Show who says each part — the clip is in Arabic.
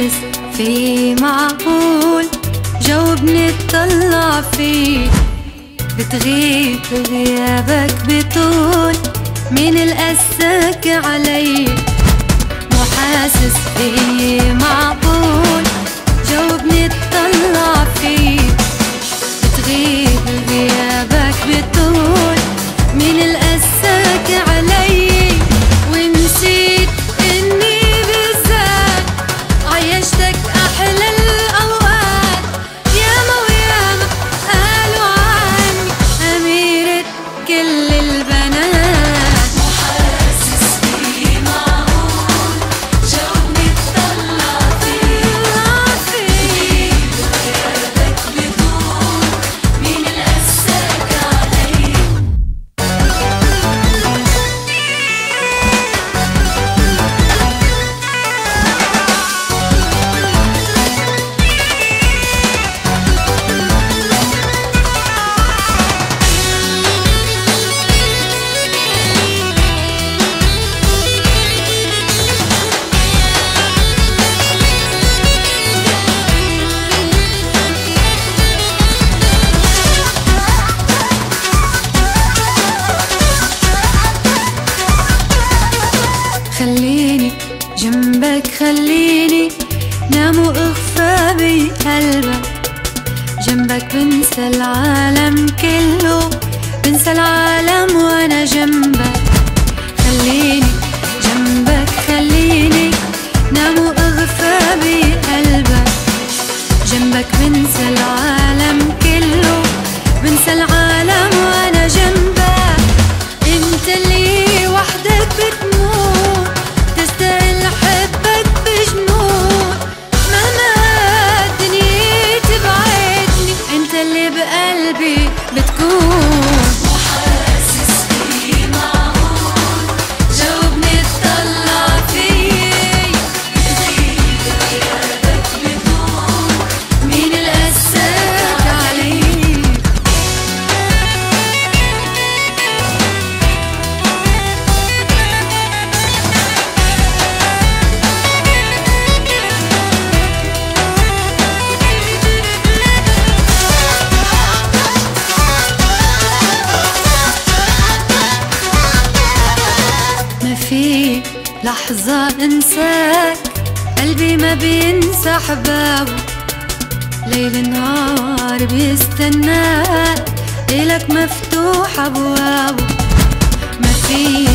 Speaker 1: حاسس في معقول جاوبني اطلع فيك بتغيب غيابك بطول مين القساك علي مو حاسس في معقول جاوبني اطلع فيك بتغيب غيابك بطول مين القساك علي ونسيت اني بالذات عيشتك احلى الاوقات ياما وياما قالوا عني اميرة كل البنات مو حاسس فيه معقول جاوبني اطلع فيك غيابك بطول مين القساك علي خليني جنبك خليني نام واخفى بقلبك جنبك بنسى العالم كله بنسى العالم وانا جنبك خليني جنبك خليني نام واغفى بقلبك جنبك بنسى العالم كله بنسى العالم وانا جنبك انت اللي وحدك بتموت تستاهل حبك بجنون مهما الدنيا تبعدني انت اللي بقلبي بتكون مو حاسس فيه معقول جاوبني اطلع فيك بتغيب غيابك بطول مين القساك علي ما في لحظة انساك قلبي ما بينسى احبابه ليل نهار بيستناك إلك مفتوح ابوابه ما في